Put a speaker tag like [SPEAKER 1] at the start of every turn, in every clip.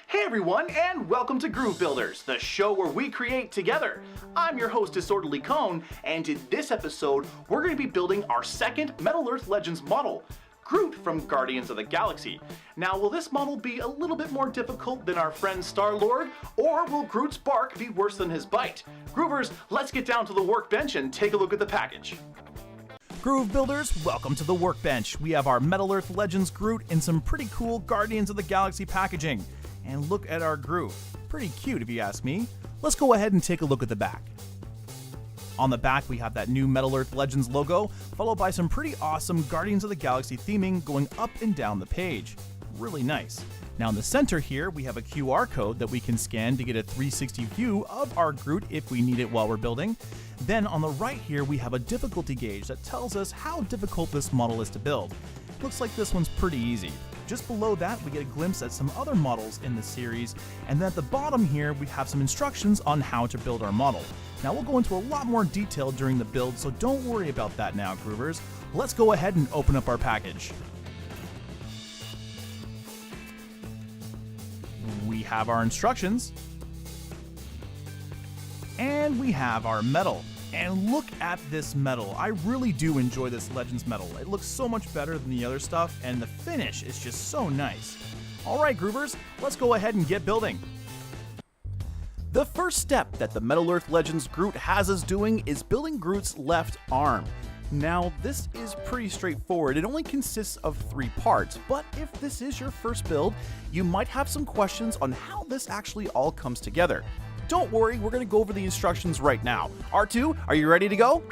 [SPEAKER 1] Hey everyone, and welcome to Groove Builders, the show where we create together. I'm your host, Disorderly Cone, and in this episode, we're going to be building our second Metal Earth Legends model, Groot from Guardians of the Galaxy. Now, will this model be a little bit more difficult than our friend Star-Lord, or will Groot's bark be worse than his bite? Groovers, let's get down to the workbench and take a look at the package.
[SPEAKER 2] Groove Builders, welcome to the workbench. We have our Metal Earth Legends Groot in some pretty cool Guardians of the Galaxy packaging. And look at our Groot. Pretty cute if you ask me. Let's go ahead and take a look at the back. On the back we have that new Metal Earth Legends logo, followed by some pretty awesome Guardians of the Galaxy theming going up and down the page. Really nice. Now in the center here we have a QR code that we can scan to get a 360 view of our Groot if we need it while we're building. Then on the right here we have a difficulty gauge that tells us how difficult this model is to build. Looks like this one's pretty easy. Just below that we get a glimpse at some other models in the series, and then at the bottom here we have some instructions on how to build our model. Now we'll go into a lot more detail during the build, so don't worry about that now, Groovers. Let's go ahead and open up our package. We have our instructions, and we have our metal. And look at this metal. I really do enjoy this Legends metal. It looks so much better than the other stuff, and the finish is just so nice. Alright Groovers, let's go ahead and get building. The first step that the Metal Earth Legends Groot has us doing is building Groot's left arm. Now, this is pretty straightforward. It only consists of 3 parts, but if this is your first build, you might have some questions on how this actually all comes together. Don't worry, we're going to go over the instructions right now. R2, are you ready to go?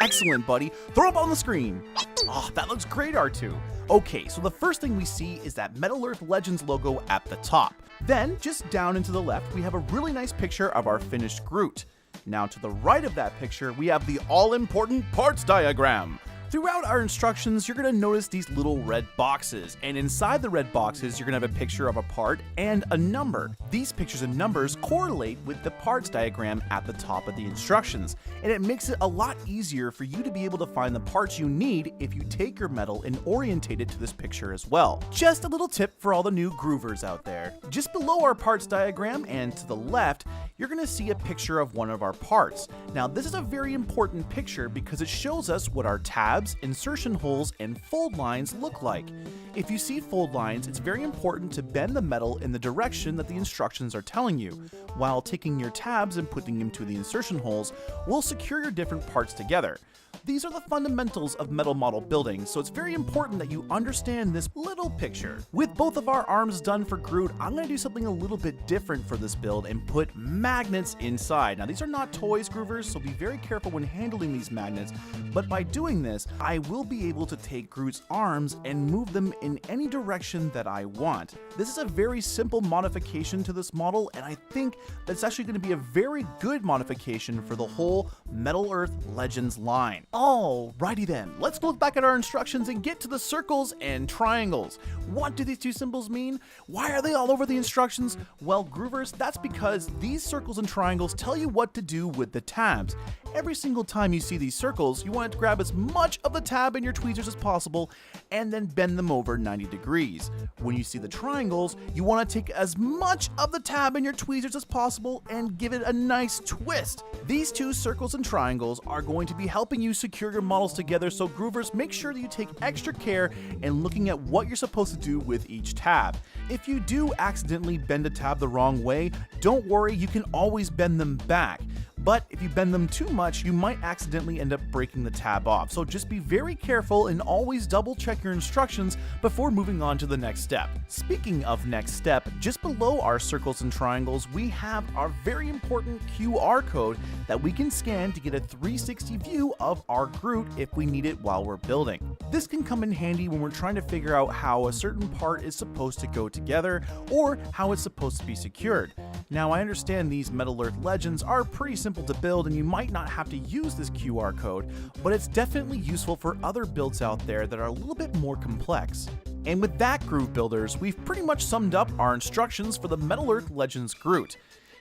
[SPEAKER 2] Excellent, buddy. Throw up on the screen. Oh, that looks great, R2. Okay, so the first thing we see is that Metal Earth Legends logo at the top. Then, just down and to the left, we have a really nice picture of our finished Groot. Now, to the right of that picture, we have the all-important parts diagram. Throughout our instructions, you're going to notice these little red boxes, and inside the red boxes, you're going to have a picture of a part and a number. These pictures and numbers correlate with the parts diagram at the top of the instructions, and it makes it a lot easier for you to be able to find the parts you need if you take your metal and orientate it to this picture as well. Just a little tip for all the new groovers out there. Just below our parts diagram and to the left, you're going to see a picture of one of our parts. Now, this is a very important picture because it shows us what our tabs, insertion holes, and fold lines look like. If you see fold lines, it's very important to bend the metal in the direction that the instructions are telling you, while taking your tabs and putting them to the insertion holes will secure your different parts together. These are the fundamentals of metal model building, so it's very important that you understand this little picture. With both of our arms done for Groot, I'm going to do something a little bit different for this build and put magnets inside. Now, these are not toys, Groovers, so be very careful when handling these magnets, but by doing this, I will be able to take Groot's arms and move them in any direction that I want. This is a very simple modification to this model, and I think that's actually going to be a very good modification for the whole Metal Earth Legends line. Alrighty then, let's look back at our instructions and get to the circles and triangles. What do these two symbols mean? Why are they all over the instructions? Well, Groovers, that's because these circles and triangles tell you what to do with the tabs. Every single time you see these circles, you want to grab as much of the tab in your tweezers as possible and then bend them over 90 degrees. When you see the triangles, you want to take as much of the tab in your tweezers as possible and give it a nice twist. These two circles and triangles are going to be helping you secure your models together, so Groovers, make sure that you take extra care in looking at what you're supposed to do with each tab. If you do accidentally bend a tab the wrong way, don't worry, you can always bend them back. But if you bend them too much, you might accidentally end up breaking the tab off. So just be very careful and always double check your instructions before moving on to the next step. Speaking of next step, just below our circles and triangles, we have our very important QR code that we can scan to get a 360 view of our Groot if we need it while we're building. This can come in handy when we're trying to figure out how a certain part is supposed to go together or how it's supposed to be secured. Now, I understand these Metal Earth Legends are pretty simple to build and you might not have to use this QR code, but it's definitely useful for other builds out there that are a little bit more complex. And with that, Groove Builders, we've pretty much summed up our instructions for the Metal Earth Legends Groot.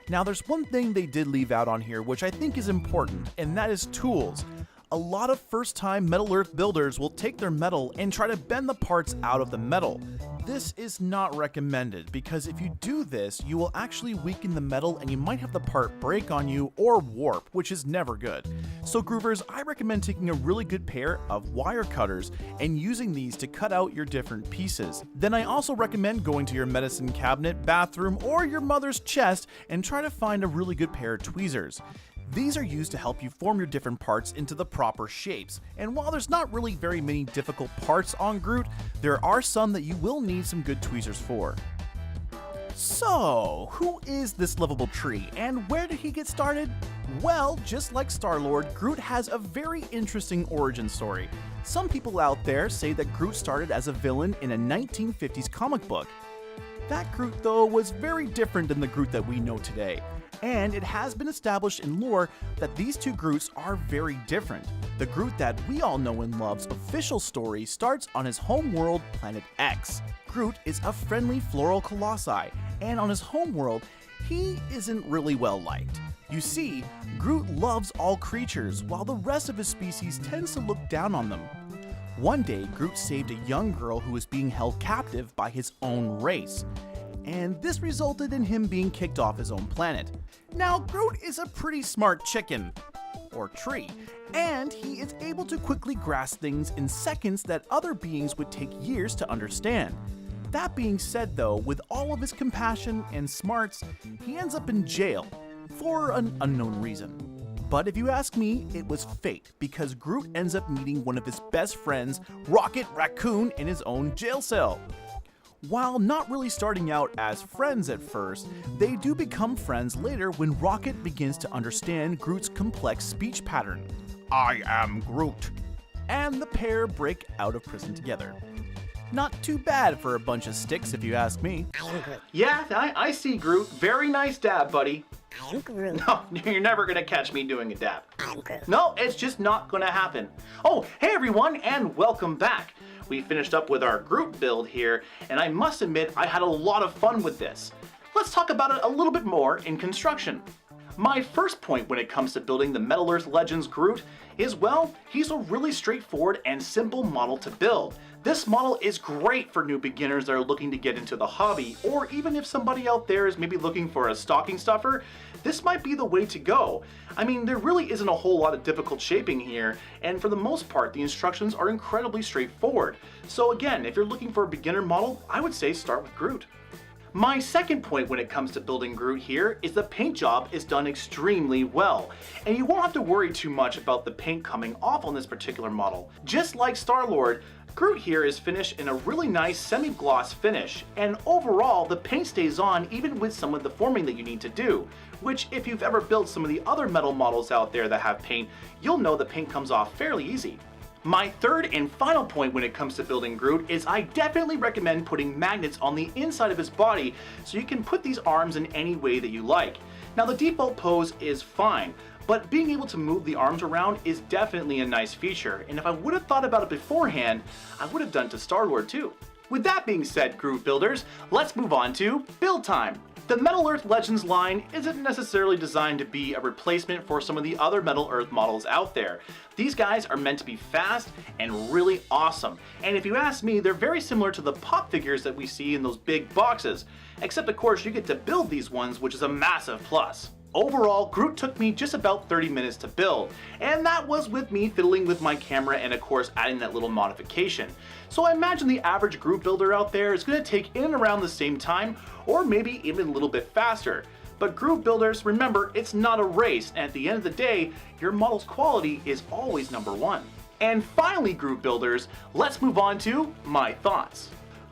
[SPEAKER 2] Now, there's one thing they did leave out on here which I think is important, and that is tools. A lot of first-time Metal Earth builders will take their metal and try to bend the parts out of the metal. This is not recommended because if you do this, you will actually weaken the metal and you might have the part break on you or warp, which is never good. So Groovers, I recommend taking a really good pair of wire cutters and using these to cut out your different pieces. Then I also recommend going to your medicine cabinet, bathroom, or your mother's chest and try to find a really good pair of tweezers. These are used to help you form your different parts into the proper shapes, and while there's not really very many difficult parts on Groot, there are some that you will need some good tweezers for. So, who is this lovable tree, and where did he get started? Well, just like Star-Lord, Groot has a very interesting origin story. Some people out there say that Groot started as a villain in a 1950s comic book. That Groot, though, was very different than the Groot that we know today. And it has been established in lore that these two Groots are very different. The Groot that we all know and love's official story starts on his home world, Planet X. Groot is a friendly floral colossi, and on his home world, he isn't really well liked. You see, Groot loves all creatures, while the rest of his species tends to look down on them. One day, Groot saved a young girl who was being held captive by his own race, and this resulted in him being kicked off his own planet. Now, Groot is a pretty smart chicken, or tree, and he is able to quickly grasp things in seconds that other beings would take years to understand. That being said though, with all of his compassion and smarts, he ends up in jail, for an unknown reason. But if you ask me, it was fate, because Groot ends up meeting one of his best friends, Rocket Raccoon, in his own jail cell. While not really starting out as friends at first, they do become friends later when Rocket begins to understand Groot's complex speech pattern. I am Groot. And the pair break out of prison together. Not too bad for a bunch of sticks if you ask me.
[SPEAKER 3] I am Groot.
[SPEAKER 1] Yeah, I see Groot. Very nice dab, buddy.
[SPEAKER 3] I am Groot.
[SPEAKER 1] No, you're never gonna catch me doing a dab.
[SPEAKER 3] I am Groot.
[SPEAKER 1] No, it's just not gonna happen. Oh, hey everyone, and welcome back. We finished up with our Groot build here, and I must admit I had a lot of fun with this. Let's talk about it a little bit more in construction. My first point when it comes to building the Metal Earth Legends Groot is, well, he's a really straightforward and simple model to build. This model is great for new beginners that are looking to get into the hobby, or even if somebody out there is maybe looking for a stocking stuffer, this might be the way to go. I mean, there really isn't a whole lot of difficult shaping here, and for the most part, the instructions are incredibly straightforward. So again, if you're looking for a beginner model, I would say start with Groot. My second point when it comes to building Groot here is the paint job is done extremely well, and you won't have to worry too much about the paint coming off on this particular model. Just like Star-Lord, Groot here is finished in a really nice semi-gloss finish, and overall the paint stays on even with some of the forming that you need to do, which if you've ever built some of the other metal models out there that have paint, you'll know the paint comes off fairly easy. My third and final point when it comes to building Groot is I definitely recommend putting magnets on the inside of his body so you can put these arms in any way that you like. Now the default pose is fine, but being able to move the arms around is definitely a nice feature, and if I would have thought about it beforehand, I would have done to Star-Lord too. With that being said, Groot builders, let's move on to build time. The Metal Earth Legends line isn't necessarily designed to be a replacement for some of the other Metal Earth models out there. These guys are meant to be fast and really awesome, and if you ask me, they're very similar to the pop figures that we see in those big boxes, except of course you get to build these ones, which is a massive plus. Overall, Groot took me just about 30 minutes to build, and that was with me fiddling with my camera and of course adding that little modification. So I imagine the average Groot builder out there is going to take in and around the same time, or maybe even a little bit faster. But Groot builders, remember, it's not a race, and at the end of the day, your model's quality is always number one. And finally, Groot builders, let's move on to my thoughts.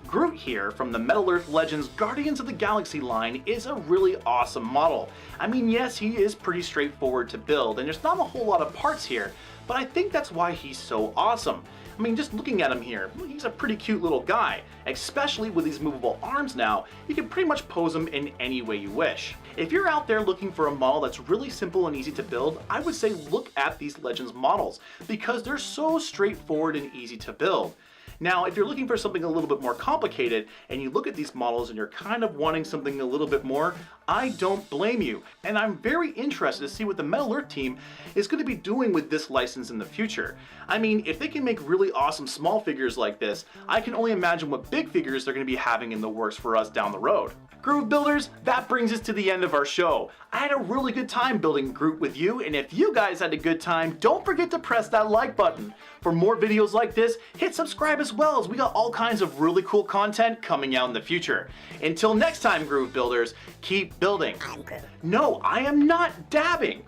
[SPEAKER 1] Groot here from the Metal Earth Legends Guardians of the Galaxy line is a really awesome model. I mean, yes, he is pretty straightforward to build, and there's not a whole lot of parts here, but I think that's why he's so awesome. I mean, just looking at him here, he's a pretty cute little guy. Especially with these movable arms now, you can pretty much pose him in any way you wish. If you're out there looking for a model that's really simple and easy to build, I would say look at these Legends models, because they're so straightforward and easy to build. Now, if you're looking for something a little bit more complicated and you look at these models and you're kind of wanting something a little bit more, I don't blame you, and I'm very interested to see what the Metal Earth team is going to be doing with this license in the future. I mean, if they can make really awesome small figures like this, I can only imagine what big figures they're going to be having in the works for us down the road. Groove Builders, that brings us to the end of our show. I had a really good time building Groot with you, and if you guys had a good time, don't forget to press that like button. For more videos like this, hit subscribe as well, as we got all kinds of really cool content coming out in the future. Until next time, Groove Builders, keep building.
[SPEAKER 3] I'm Groot.
[SPEAKER 1] No, I am not dabbing.